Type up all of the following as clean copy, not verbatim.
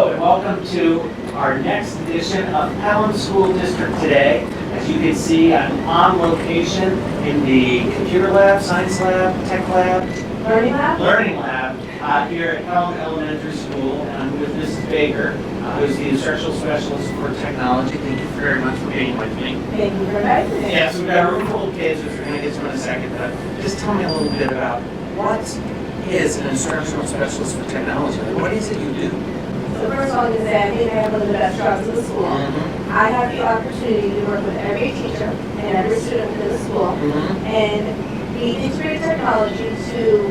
Hello and welcome to our next edition of Pelham School District Today. As you can see, I'm on location in the computer lab, science lab, tech lab, learning lab here at Pelham Elementary School. And I'm with Mrs. Baker, who's the instructional specialist for technology. Thank you very much for being with me. Thank you for having me. Yeah, so we've got a room full of kids, which we're going to get to in a second, but just tell me a little bit about what is an instructional specialist for technology? What is it you do? So first of all, I think I have one of the best jobs in the school. I have the opportunity to work with every teacher and every student within the school and we integrate technology to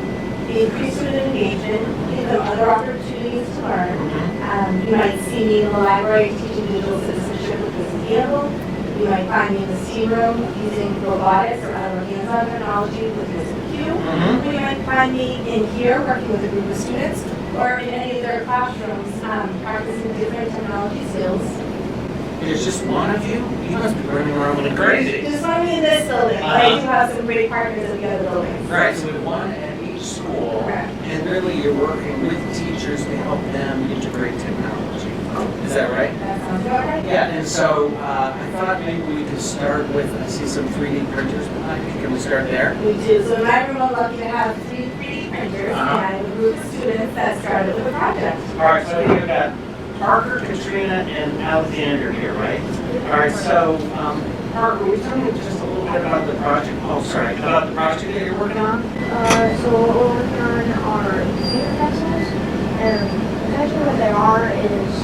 increase student engagement, give them other opportunities to learn. You might see me in the library teaching digital citizenship with Mrs. Campbell. You might find me in the STEAM room using robotics or other hands-on technology with Mrs. McGee. You might find me in here working with a group of students or in any of their classrooms practicing different technology skills. There's just one of you? You must be running around like crazy. Just one in this building. I do have some great partners in the other buildings. Right, so we have one at each school. Correct. And really you're working with teachers to help them integrate technology. Is that right? That sounds about right. Yeah, and so I thought maybe we could start with, I see some 3D printers behind you. Can we start there? We do. So in my room, I'm lucky to have 3D printers and a group of students that started with a project. All right, so you've got Parker, Katrina, and Alexander here, right? All right, so Parker, will you tell me just a little bit about the project? Oh, sorry, about the project that you're working on? So what we're working on are finger pencils, and essentially what they are is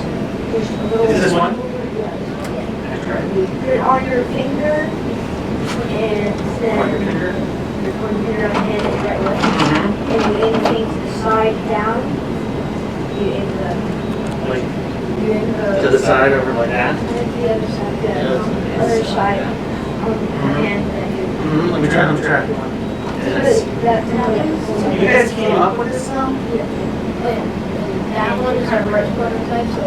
just a little... Is this one? Yeah. That's right. You put it on your finger, and then On your finger? you put your finger on the hand the right way, and you aim things the side down, you aim Like, you aim to the side over like that? and then the other side, the other side, and then you... Let me try. Yes. You guys came up with this now? That one is our first prototype, so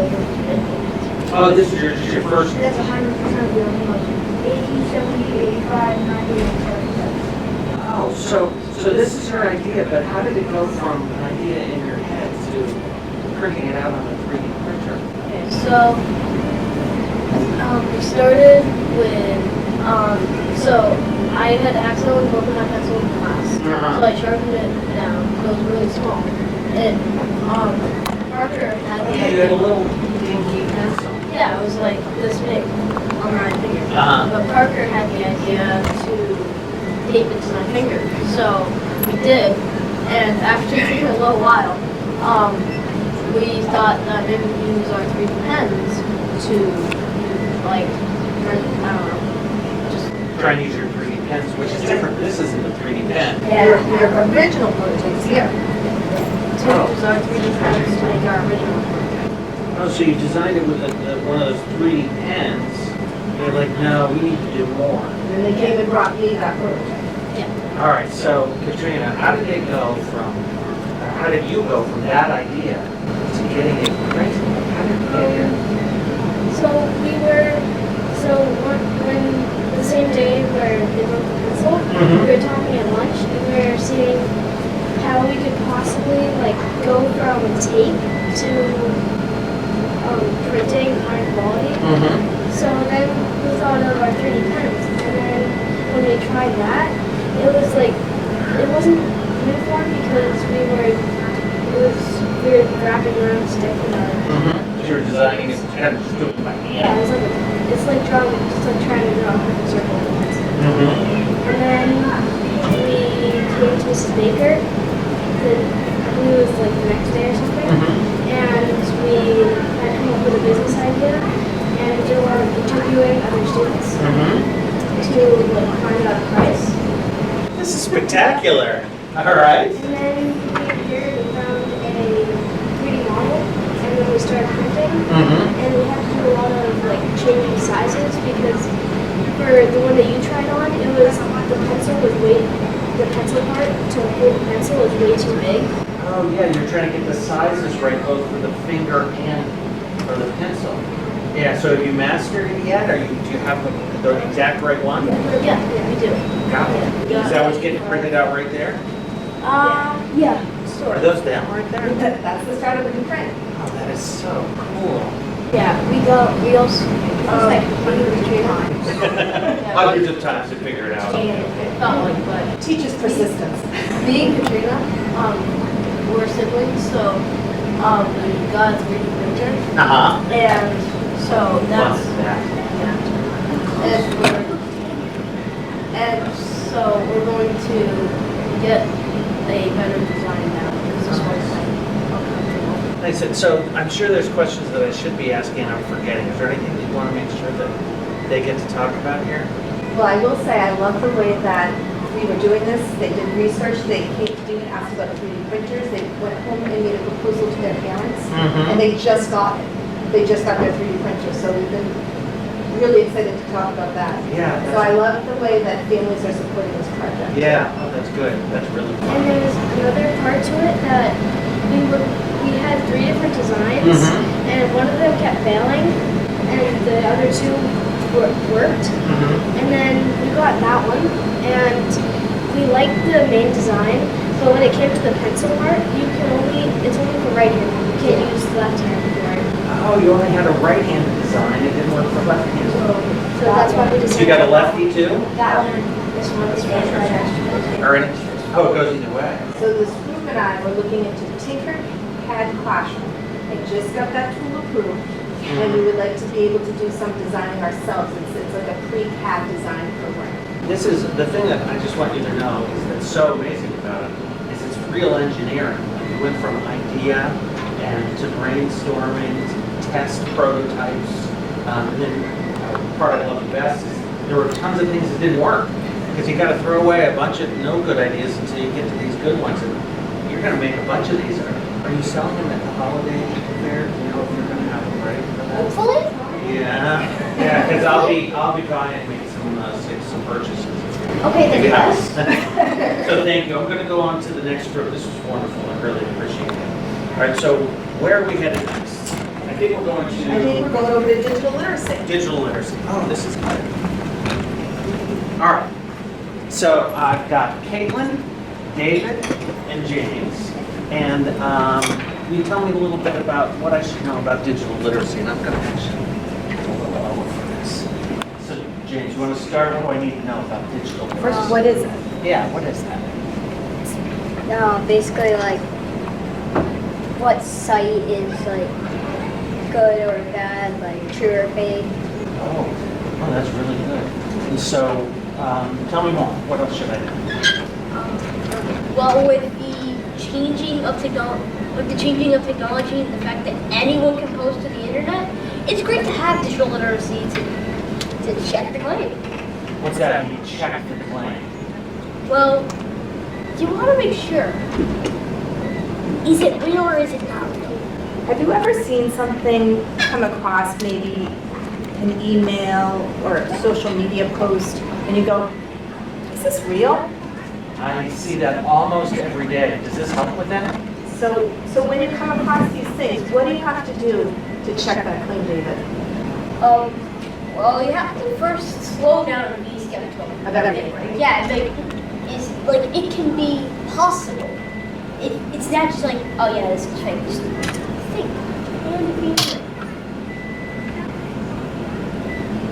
Oh, this is your first. that's 100% of your like 80, 70, 85, 90, and 75. Oh, so this is your idea, but how did it go from an idea in your head to printing it out on a 3D printer? Okay, so we started with, so I had accidentally broken my pencil in class, so I sharpened it down, so it was really small. And Parker had the You had a little dinky pencil. yeah, it was like this big on my finger. Uh-huh. But Parker had the idea to tape it to my finger, so we did. And after a little while, we thought that maybe we could use our 3D pens to, like, I don't know, just... Try and use your 3D pens, which is different. This isn't a 3D pen. And your original prototypes here. to use our 3D pens to make our original. Oh, so you designed it with one of those 3D pens. You're like, no, we need to do more. And they came and brought me that prototype. Yeah. All right, so Katrina, how did you go from that idea to getting it printed? How did you get here? So when the same day where they broke the pencil, we were talking at lunch and we were seeing how we could possibly like go from tape to printing high quality. So then we thought of our 3D pens, and then when we tried that, it wasn't uniform because we were wrapping around stick and You were designing it kind of just do it by yeah, hand. it's like trying to draw a perfect circle with a pencil. And then we came to Mrs. Baker, who was like the next day or something, and we had come up with a business idea, and we did a lot of interviewing other students to like find out a price. This is spectacular. All right. And then we here found a 3D model, and then we started printing, and we had to do a lot of like changing sizes because for the one that you tried on, it was the pencil part to hold the pencil was way too big. Oh yeah, you're trying to get the sizes right both for the finger and for the pencil. Yeah, so have you mastered it yet? Do you have the exact right one? Yeah, we do. Got it. Is that what's getting printed out right there? Yeah, Are sort of. those down right there? That's the start of the new print. Oh, that is so cool. Yeah, we also, like, Hundreds of times to figure it out. But Teaches persistence. me and Katrina, we're siblings, so we got a 3D printer, Uh-huh. and so that's that. and so we're going to get a better design now because this one's like uncomfortable. I said, so I'm sure there's questions that I should be asking and I'm forgetting. Is there anything you want to make sure that they get to talk about here? Well, I will say, I love the way that we were doing this. They did research, they came to me and asked about 3D printers. They went home and made a proposal to their parents, and they just got it. They just got their 3D printer, so we've been really excited to talk about that. Yeah. So I love the way that families are supporting this project. Yeah, oh, that's good. That's really And fun. there's another part to it that we had 3 different designs, and one of them kept failing, and the other 2 worked. And then we got that one, and we liked the main design, but when it came to the pencil part, it's only for right hand. You can't use left hand for it. Oh, you only had a right-handed design. It didn't work for left-handed. So that's why we decided. You got a lefty too? That one, this one is for right hand. Or it goes either way. So this group and I were looking into Tinkercad Classroom. I just got that tool approved, and we would like to be able to do some designing ourselves. It's like a pre-CAD design program. This is the thing that I just want you to know is that's so amazing about it is it's real engineering. We went from idea and to brainstorming to test prototypes. And then the part I love the best is there were tons of things that didn't work because you got to throw away a bunch of no good ideas until you get to these good ones. And you're going to make a bunch of these. Are you selling them at the holiday fair? Do you know if you're going to have a break for that? Hopefully. Yeah, because I'll be trying to make some purchases. Okay, then yes. So thank you. I'm going to go on to the next group. This was wonderful. I really appreciate it. All right, so where are we headed next? I think we're going I think we're going over to digital literacy. digital literacy. Oh, this is good. All right. So I've got Caitlin, David, and James. And will you tell me a little bit about what I should know about digital literacy? And I'm going to actually get a little over for this. So James, you want to start? What do I need to know about digital literacy? First, what is it? Yeah, what is that? Basically, like, what site is, like, good or bad, like, true or fake. Oh, that's really good. And so, tell me more. What else should I know? Well, with the changing of technology and the fact that anyone can post to the internet, it's great to have digital literacy to check the claim. What's that? You check the claim. Well, you want to make sure, is it real or is it not real? Have you ever seen something come across, maybe an email or a social media post, and you go, is this real? I see that almost every day. Does this help with that? So when you come across these things, what do you have to do to check that claim, David? Well, you have to first slow down and be skeptical. About everything, right? Yeah, like it can be possible. It's not just like, oh yeah, this is fake. Just think.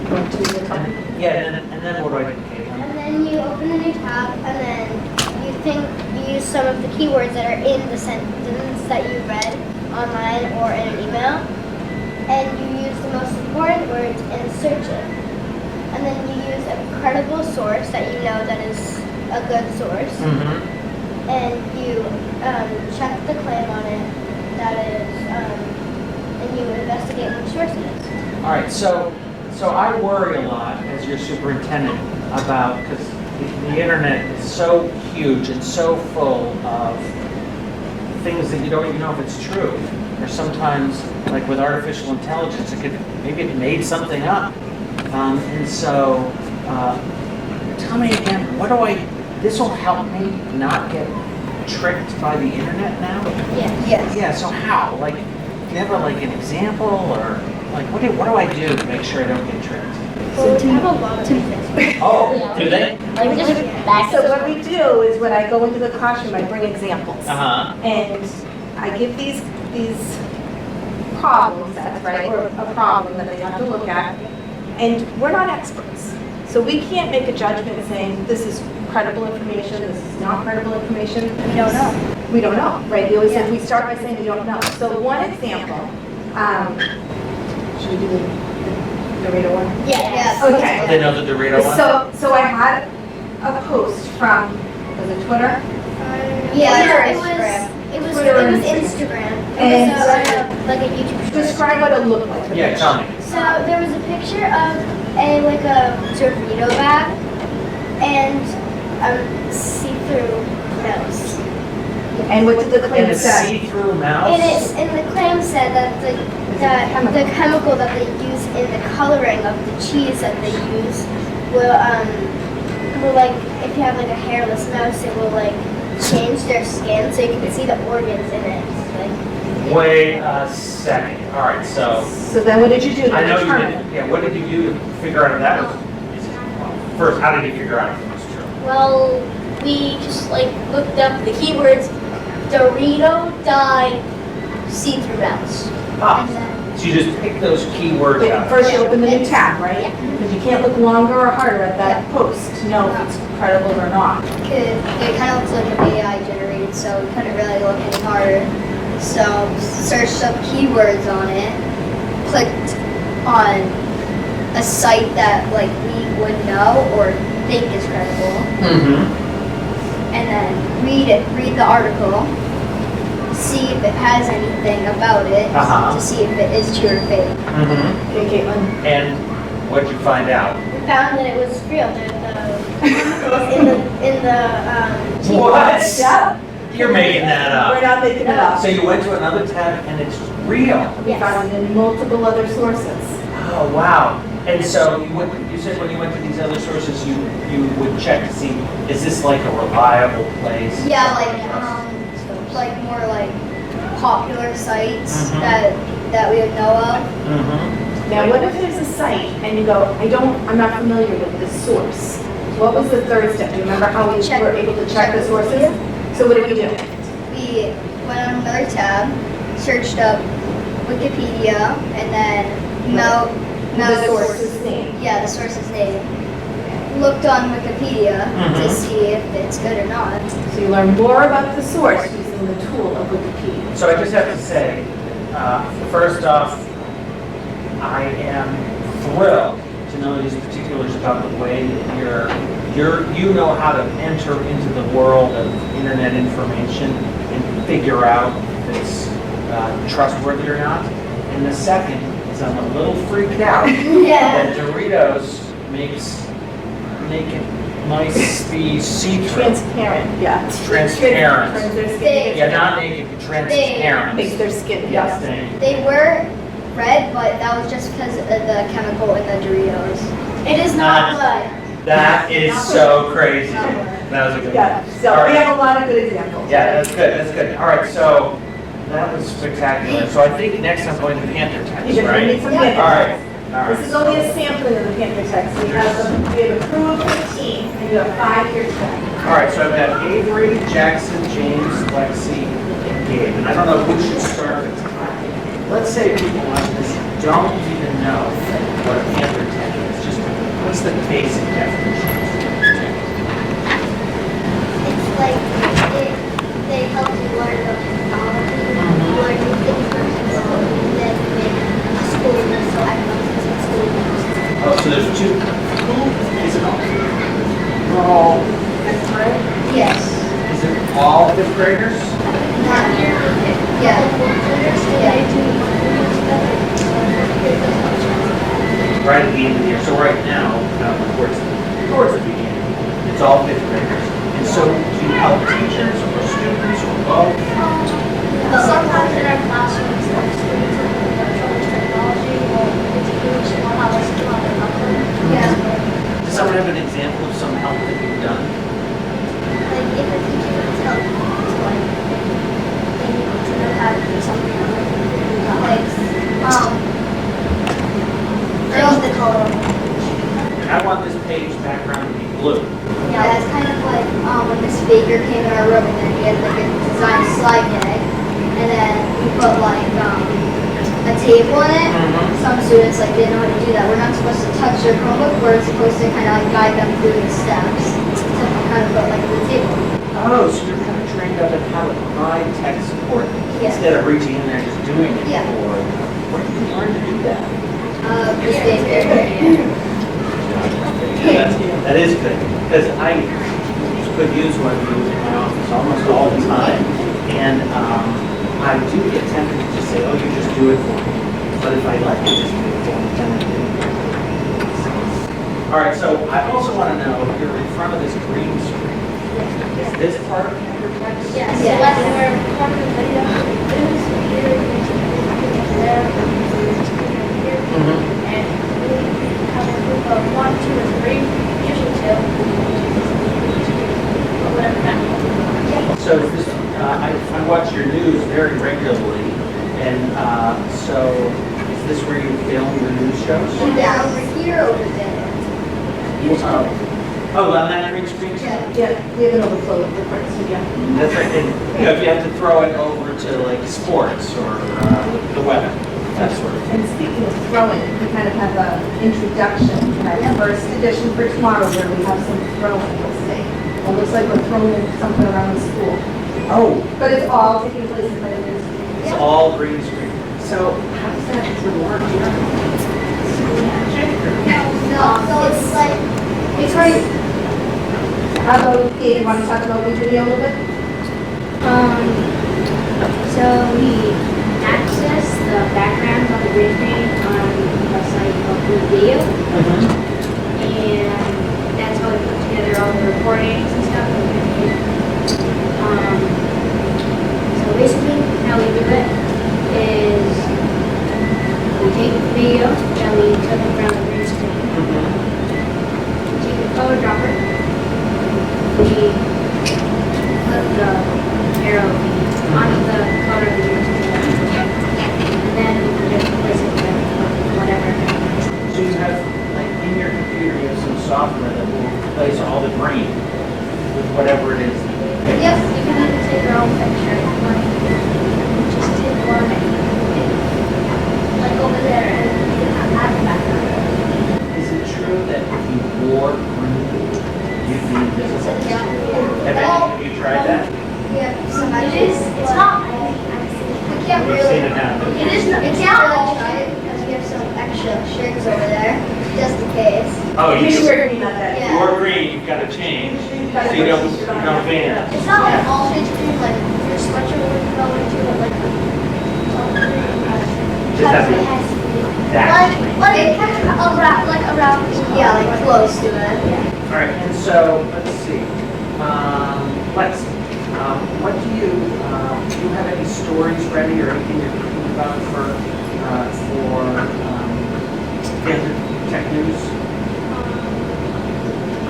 Go to the company. Yeah, and then what do I do, Caitlin? And then you open a new tab, and then you use some of the keywords that are in the sentence that you read online or in an email, and you use the most important words and search it. And then you use a credible source that you know that is a good source, and you check the claim on it, and you investigate which source it is. All right, so I worry a lot as your superintendent about, because the internet is so huge and so full of things that you don't even know if it's true. Or sometimes, like with artificial intelligence, maybe it made something up. And so, tell me again, this will help me not get tricked by the internet now? Yes. Yeah, so how? Like, do you have an example, or like what do I do to make sure I don't get tricked? So we have a lot of things. Oh, do they? Like just back So what we do is when I go into the classroom, I bring examples. Uh-huh. And I give these problem sets, right, or a problem that they have to look at, and we're not experts. So we can't make a judgment saying this is credible information, this is not credible information. We don't know. We don't know, right? We always say, we start by saying we don't know. So one example, should we do the Dorito one? Yeah. Okay. They know the Dorito one? So I had a post from, was it Twitter? Yeah, It was Instagram. And It was like a YouTube short. describe what it looked like. Yeah, tell me. So there was a picture of a Dorito bag and see-through mouse. And what did the And claim a say? see-through mouse? And the claim said that the chemical that they use in the coloring of the cheese that they use will like, if you have like a hairless mouse, it will like change their skin so you can see the organs in it. Like, Wait a second. All right, so So then what did you do to I know you determine? did. Yeah, what did you do to figure out if that was? First, how did you figure out if it was true? Well, we just like looked up the keywords Dorito dye see-through mouse. Ah, so you just pick those keywords Wait, out. first you open the new tab, right? Because you can't look longer or harder at that post to know if it's credible or not. It kind of looks like an AI generated, so we couldn't really look any harder. So searched up keywords on it, clicked on a site that like we would know or think is credible, Mm-hmm. and then read the article, see if it has anything about it, Uh-huh. to see if it is true or fake. Mm-hmm. Okay, Caitlin? And what'd you find out? we found that it was real. In the cheese. What? Yeah. You're making that We're up. not making it up. So you went to another tab and it's real. We found it in multiple other sources. Oh, wow. And so you said when you went to these other sources, you would check to see, is this like a reliable place? Yeah, like more like popular sites Mhm. that we would know of. Mm-hmm. Now, what if there's a site and you go, I'm not familiar with this source? What was the third step? Do you remember how we Check- were able to check the sources? So what did we do? We went on another tab, searched up Wikipedia, and then The source's name. yeah, the source's name. Looked on Wikipedia to Mhm. see if it's good or not. So you learn more about the source using the tool of Wikipedia. So I just have to say, first off, I am thrilled to know these particulars about the way that you know how to enter into the world of internet information and figure out if it's trustworthy or not. And the second is I'm a little freaked out that Doritos make it nice be see-through. Transparent, yeah. Transparent. Turns their skin. Yeah, not naked, but transparent. Makes their skin, Yes, yes. thank you. They were red, but that was just because of the chemical in the Doritos. It is not blood. That is so crazy. That was a good Yeah, one. so All we right. have a lot of good examples. Yeah, that's good, that's good. All right, so that was spectacular. So I think next I'm going to Panther text, You're gonna right? need some All Panther right, text. all right. This is only a sampling of the Panther text. We have approved 15, and you have 5 here today. All right, so I've got Avery, Jackson, James, Lexi, and Gabe. And I don't know who should start at the time. Let's say people watching this don't even know what a Panther text is. Just what's the basic definition? It's like they help you learn about technology, learn new things first, and then make a school so everyone's in school. Oh, so there's two. Who is it all? We're all fifth grade? Yes. Is it all fifth graders? Yeah. Right at the end of the year. So right now, towards the beginning, it's all fifth graders. And so do you help teachers or students or both? Sometimes in our classrooms, like students in electronic technology will teach on how to skill on their comfort. Yeah. Does someone have an example of some help that you've done? Like if a teacher needs help, it's like they need to know how to do something on their computer. Like, change the color. And I want this page background to be blue. yeah, it's kind of like when Miss Baker came in our room and then we had like a design slide gag, and then we put like a table in it. Mhm. Some students like didn't know how to do that. We're not supposed to touch their Chromebook. We're supposed to kind of like guide them through the steps to kind of put like the table. Oh, so you're kind of trained up in how to provide tech support Yeah. instead of reaching in there and just doing it Yeah. for. Where did you learn to do that? This baker. That is good, because I could use one of these in my office almost all the time. And I do get tempted to just say, oh, you just do it for me. But if I let you just do it for me, then I do. All right, so I also want to know, you're in front of this green screen. Is this part of your text? Yes. Yes. When we're recording the video, it was here, there, here, Mhm. and we have a group of 1, 2, or 3, usually 2, or whatever that. So this, I watch your news very regularly, and so is this where you film your news shows? Yeah, over here, over there. Oh, on that green screen? Yeah. Yeah, we have an overflow of the parts, so yeah. That's right, and you know, if you have to throw it over to like sports or the weather, that sort of thing. And speaking of throwing, we kind of have an introduction to that first edition for tomorrow where we have some throwing, we'll say. It looks like we're throwing something around the school. Oh, But it's all taking place in the news. it's all green screen. So how does that work here? No, so it's like, it's right. How about, Kate, you want to talk about the video a little bit? So we access the backgrounds on the green screen on the site of the video, and that's how we put together all the recordings and stuff. So basically, how we do it is we take the video that we took from the green screen, we take the color dropper, we put the arrow onto the color of the green screen, and then we just place it with whatever. So you have, like, in your computer, you have some software that will replace all the green with whatever it is. Yes, you can even take your own picture, like, just take one, like over there, and you can add the background. Is it true that if you wore green, you'd be invisible? Have you tried that? Yeah, some It is, it's not, We can't We've really. seen it happen. it is, We it's can't really not. try it because we have some extra strings over there, just in case. Oh, You you sure green on that? Yeah. wore green, you've got to change, so you don't vanish. It's not like all shades of green, like your sweatshirt would go into it, like Just have to that green. like it kind of around, like around. Yeah, like close to it. All right, and so, let's see. What do you have any stories ready or anything you're thinking about for Panther Tech News?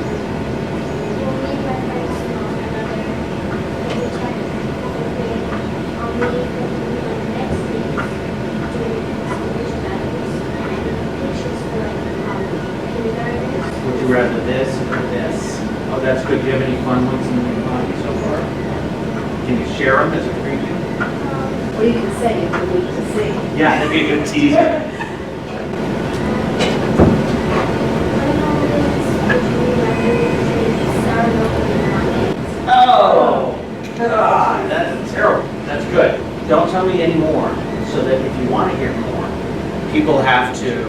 We'll meet my friends tomorrow, another technical thing. I'll meet with you next week to English matters and pictures for kindergartners. Would you rather this or this? Oh, that's good. Do you have any fun ones in your mind so far? Can you share them as a preview? Or you can say it's a week to see. Yeah, that'd be a good teaser. Oh, God, that's terrible. That's good. Don't tell me any more, so that if you want to hear more, people have to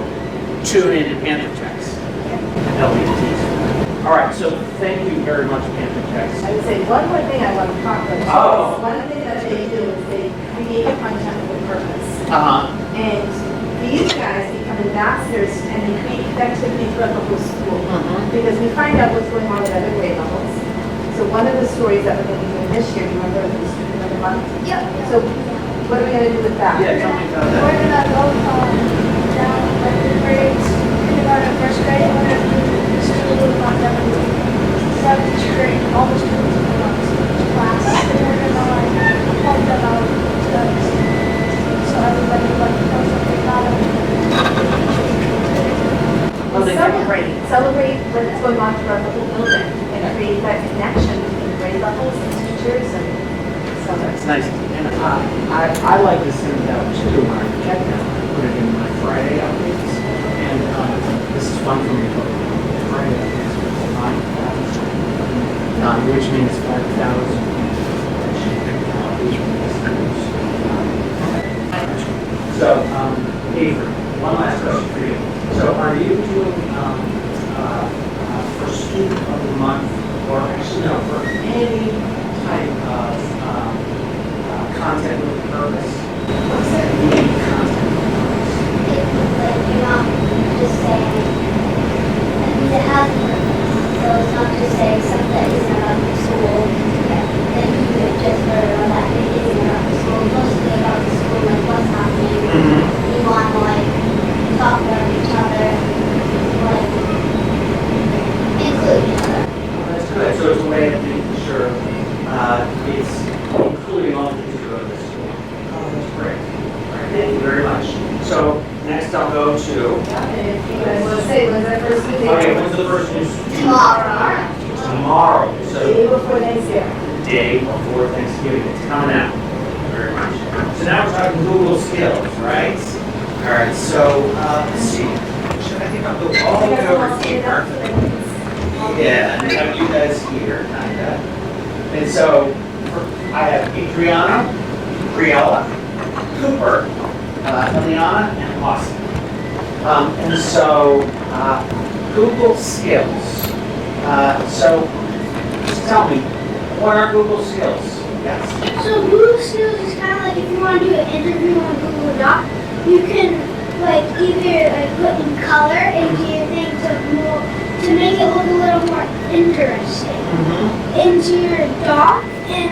tune in to Panther Text. That'll be the teaser. All right, so thank you very much, Panther Text. I would say one more thing I want to talk about. Oh. One thing that they do is they create content with purpose. And these guys become ambassadors and they create connectivity throughout the whole school. Because we find out what's going on at other grade levels. So one of the stories that we're going to be doing this year, do you remember the student of the month? Yep. So what are we going to do with that? Yeah, tell me about We're that. gonna go down like the grades, kindergarten, first grade, we're gonna do this school about seventh grade, all the students in the class. And we're gonna like help them out with studies. So everybody like knows what they got. Oh, they Celebrate what's going on throughout the whole building and create that connection between grade levels and teachers and so It's nice. And I like to send it out too when I check them. I put it in my Friday updates. And this is fun for me. Friday updates with 5,000. Which means 5,000. So, Avery, one last question for you. So are you doing, for student of the month, or actually no, for any type of content with purpose? What's that mean, content with purpose? Like you're not just saying, that means it has a purpose. So it's not just saying something that isn't about the school. Then you could just learn about that it isn't about the school. Mostly about the school, like what's happening. You want to like talk about each other, like include each other. Well, that's good. So it's a way of making sure it's including all the kids who go to the school. Oh, that's great. All right, thank you very much. So next I'll go to, If you guys want to say, when's that first meeting? okay, when's the first news? Tomorrow. Tomorrow. So Day before Thanksgiving. day before Thanksgiving. It's coming out. Thank you very much. So now we're talking Google skills, right? All right, so let's see. Should I think I'll go all the way over here? Yeah, and have you guys here, kinda. And so I have Adriana, Briella, Cooper, Eliana, and Austin. And so Google skills. So just tell me, what are Google skills? Yes. So Google Skills is kind of like if you want to do an interview on Google Doc, you can like either like put in color into your thing to make it look a little more interesting into your doc, and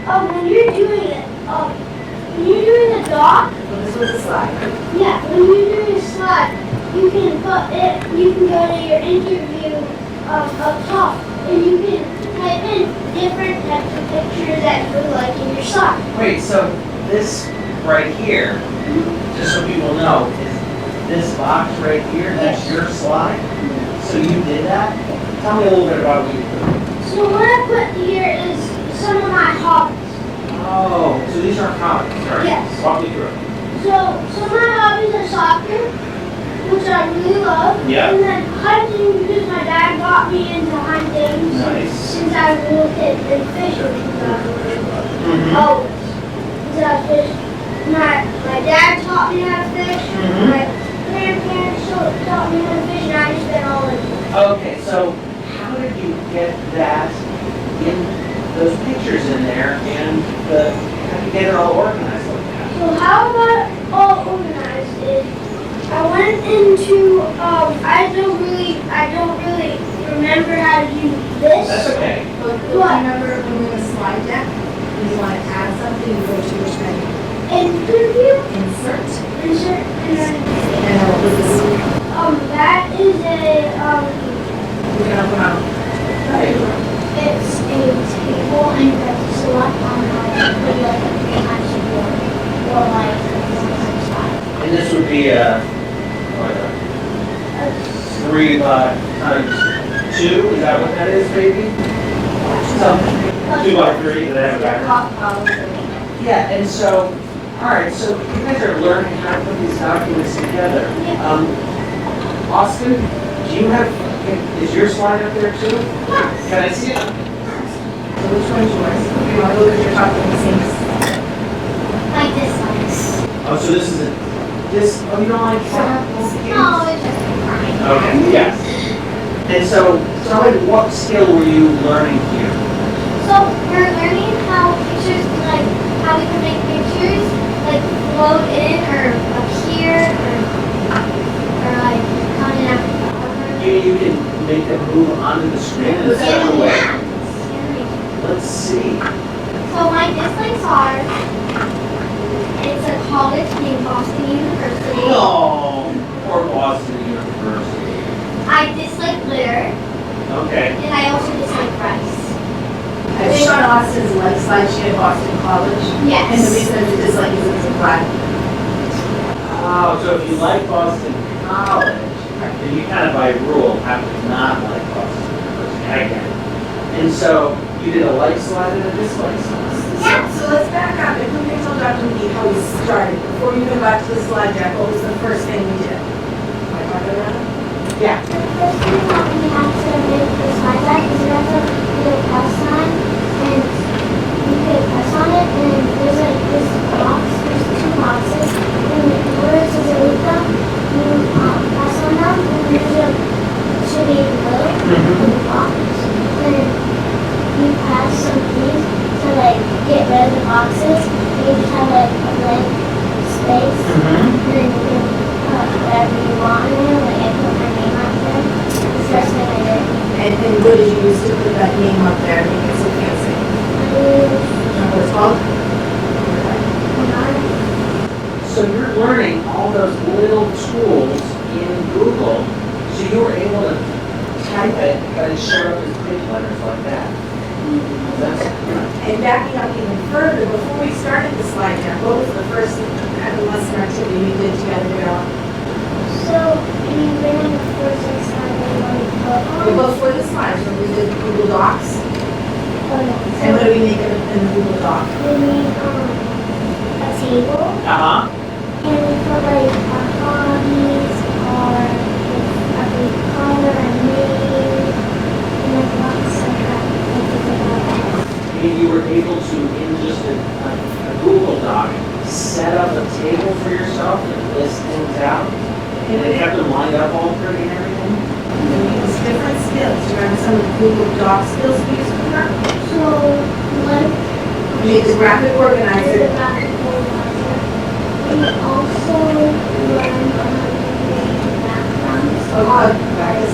when you're doing it, when you're doing a doc, Well, this was a slide. yeah, when you're doing a slide, you can put it, you can go to your interview up top, and you can type in different types of pictures that you would like in your slide. Wait, so this right here, just so people know, is this box right here, that's Yes. your slide? So you did that? Tell me a little bit about what you did. So what I put here is some of my hobbies. Oh, so these are hobbies, right? Yes. Walk me through it. So some of my hobbies are soccer, which I really love. Yeah. And then hunting, because my dad got me into hunting Nice. since I was a little kid, and fishing because I was a little kid. Mhm. Always. Because I fished. My dad taught me how to fish. Mhm. My grandparents taught me how to fish, and I just been all in. Okay, so how did you get that in, those pictures in there, and how did you get it all organized like that? So how I got it all organized is I went into I don't really remember how to do this. That's okay. But remember when we're in a slide deck, you want to add something, you go to which menu? Interview, Insert. insert, and then And what was this? that is a We're gonna put on. it's a table and you have to select on how to put like a 3x or like sometimes 5. And this would be a 3 times 2, is that what that is, baby? So, 2 by 3, does that have a background? Yeah, and so, all right, so you guys are learning how to put these documents together. Austin, do you have, is your slide up there too? Yes. Can I see it? So which one's yours? You want to look at your documents? Like this one. Oh, so this is oh, you don't like samples? No, it's just fine. Okay, yes. And so, tell me, what skill were you learning here? So we're learning how pictures, like how we can make pictures, like float in or appear or like coming out. You can make them move onto the screen in such a way. Let's see. So my dislikes are, it's a college named Boston University. Oh, poor Boston University. I dislike glitter, Okay. and I also dislike rice. I've shown Austin's life slide sheet at Boston College. Yes. And the reason it's just like it's a black. Oh, so if you like Boston College, then you kind of by rule have to not like Boston University. I get it. And so, You did a like slide and a dislike slide. So let's back up and who can tell Dr. McGee how we started? Before we even got to the slide deck, what was the first thing we did? Am I talking about it? Yeah. The first thing that we have to make the slide deck is we have to do a plus sign, and you could press on it, and there's like this box, there's two boxes, and in order to delete them, you press on them, and there's a, should be a code in the box, and you press some keys to like get rid of the boxes, and you just have like a blank space, and then you can put whatever you want in there, like I put my name up there, that's the first thing I did. And what did you use to put that name up there and make it so fancy? Remember what it's called? So you're learning all those little tools in Google, so you were able to type it, but it showed up as big letters like that. That's And backing up even further, before we started the slide deck, what was the first kind of lesson activity we did together, Darryl? So, we ran the first like slide that we wanted to put on. Before the slides, when we did Google Docs, Oh, no. and what do we make in the Google Doc? We made a table, Uh-huh. and we put like our hobbies, our every color and name, and like lots of that, like different like that. And you were able to, in just a Google Doc, set up a table for yourself and list things out, and they have them lined up all pretty and everything? And we used different skills. Do you remember some of the Google Doc skills we used to learn? So, one We made the graphic is the organizer. graphic organizer. We also learned how to make backgrounds, Oh, like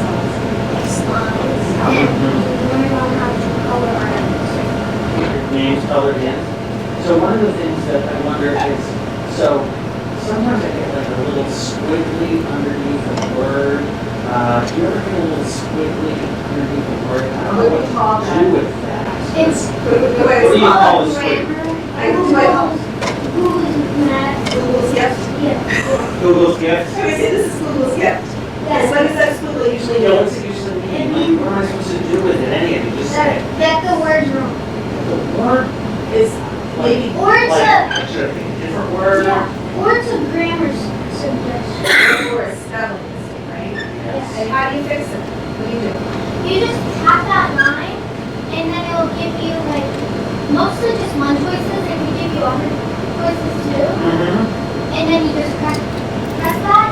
slides, and we learned on how to color our episodes. Your names colored in. So one of the things that I wonder is, so sometimes I get like a little squiggly underneath a word. Do you ever get a little squiggly underneath a word? I don't know what to do with that. It's What do you call a squiggle? I do my own. Google's Math. Google's gift. Yeah. Google's gift? Can we say this is Google's gift? As long as that squiggle usually Yeah, knows. what's it usually mean? What am I supposed to do with it? Any of you, just say. Get the words wrong. The word, Is maybe Or it's like, a, I should have picked a different word. yeah, or it's a grammar suggestion. or spellings, right? Yes. And how do you fix it? What do you do? You just tap that line, and then it will give you like mostly just one choices. It can give you other choices too. Mm-hmm. And then you just press that,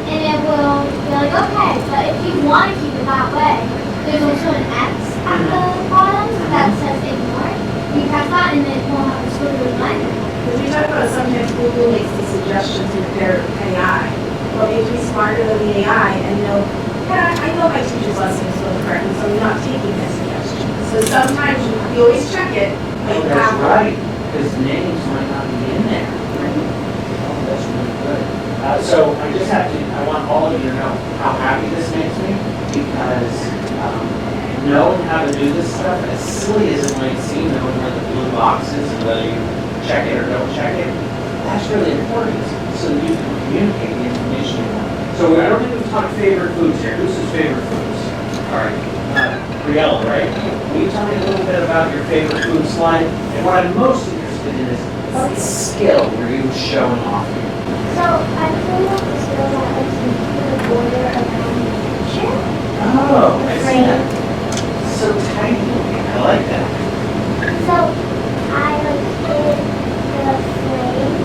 and it will be like, okay, but if you want to keep it that way, there's also an X at the bottom that says ignore. You press that, and it won't have a squiggly line. Because we talk about sometimes Google makes the suggestions with their AI. Well, they be smarter than the AI and know, yeah, I know my teacher's lesson is going correctly, so I'm not taking that suggestion. So sometimes you always check it, but Oh, you that's have right, because names might not be in there. Oh, that's really good. So I just have to, I want all of you to know how happy this makes me, because knowing how to do this stuff, as silly as it might seem, knowing where the blue box is and whether you check it or don't check it, that's really important, so that you can communicate the information you want. So I don't think we've talked favorite foods here. Who's his favorite foods? All right, Briella, right? Will you tell me a little bit about your favorite food slide? And what I'm most interested in is, what skill were you showing off here? So I feel like the skill that lets you put a border around the picture. Oh, I see that. So tight looking, I like that. So I like did the frame,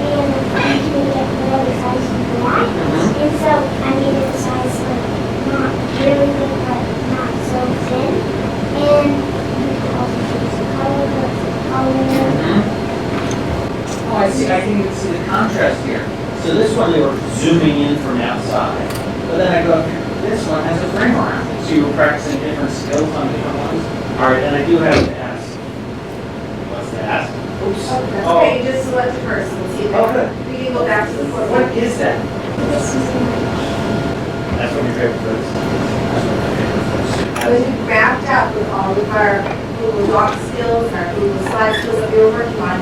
and the frame made it for the size you want. And so I made it the size like not really big, but not so thin. And you can also choose the color, Oh, I see, I can even see the contrast here. So this one, they were zooming in from outside. But then I go, this one has a frame around it. So you were practicing different skills on different ones. All right, and I do have to ask. What's to ask? Oops. That's Oh, okay, you just select the first, we'll see. Oh, good. We can go back to the fourth what one. is that? This is That's one of your favorite foods? That's one of my favorite foods. When we wrapped up with all of our Google Doc skills and our Google Slide skills that we were working on,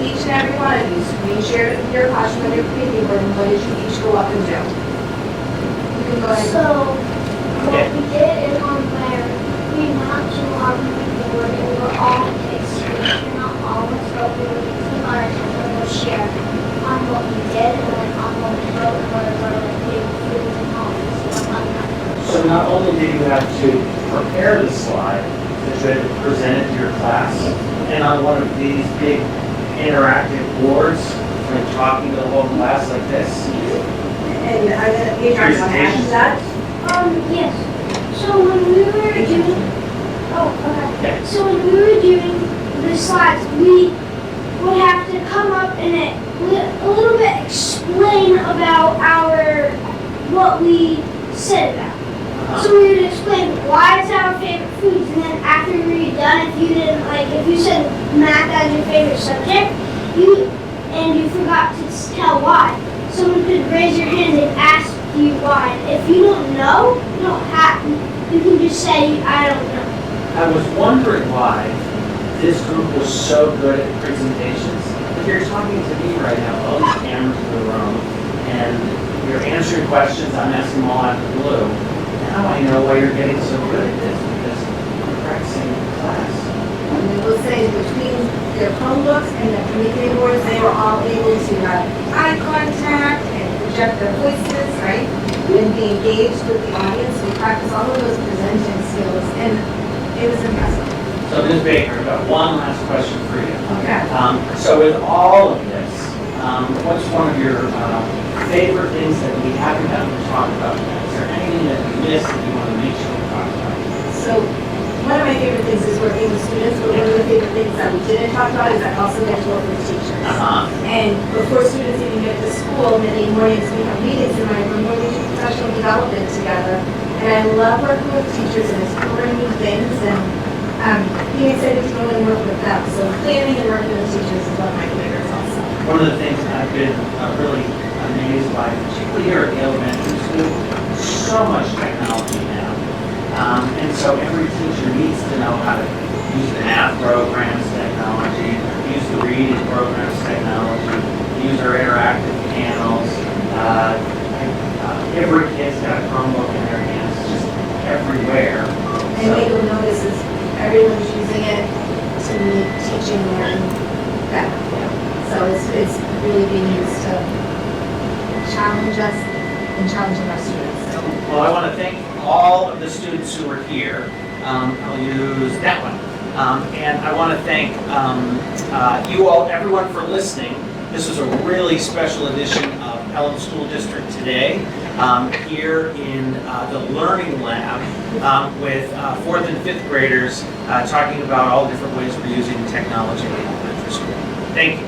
each and every one of you screen shared it with your classroom on your preview board, and what did you each go up and do? You can go ahead. So what we did is on where we went up to our whiteboard and we were all on a big screen. And not all of us, but we were using ours and we'll share on what we did and like on what we wrote and what our like big foods and all this stuff like that. So not only did you have to prepare the slide that you had to present it to your class, and on one of these big interactive boards, like talking to the whole class like this. And I'm gonna be trying to add to that. Yes. So when we were doing, Okay. So when we were doing the slides, we would have to come up and a little bit explain about what we said about. So we would explain why it's our favorite foods, and then after we were done, if you said math as your favorite subject, you forgot to tell why, someone could raise your hand and ask you why. If you don't know, you can just say, I don't know. I was wondering why this group was so good at presentations. If you're talking to me right now, all these cameras in the room, and you're answering questions, I'm asking them all out of the blue. Now I know why you're getting so good at this, because you're practicing in class. And we will say between their Chromebooks and their communicating boards, they were all able to have eye contact and project their voices, right? And be engaged with the audience. We practiced all of those presenting skills, and it was impressive. So Ms. Baker, I've got one last question for you. Okay. So with all of this, what's one of your favorite things that we haven't gotten to talk about yet? Is there anything that we missed that you want to make sure we talk about? So one of my favorite things is working with students, but one of the favorite things that we didn't talk about is I also get to work with teachers. And before students even get to school, many mornings we have meetings in my room where we do professional development together. And I love working with teachers and exploring new things and being excited to go and work with them. So planning and working with teachers is one of my favorites also. One of the things I've been really amazed by, particularly here at the elementary school, so much technology now. And so every teacher needs to know how to use the math programs technology, use the reading programs technology, use our interactive panels. Every kid's got a Chromebook in their hands, just everywhere. And what you'll notice is everyone's using it to meet teaching learning better. So it's really being used to challenge us and challenging our students. Well, I want to thank all of the students who are here. I'll use that one. And I want to thank you all, everyone, for listening. This was a really special edition of Pelham School District Today here in the Learning Lab with 4th and 5th graders talking about all different ways we're using technology in elementary school. Thank you.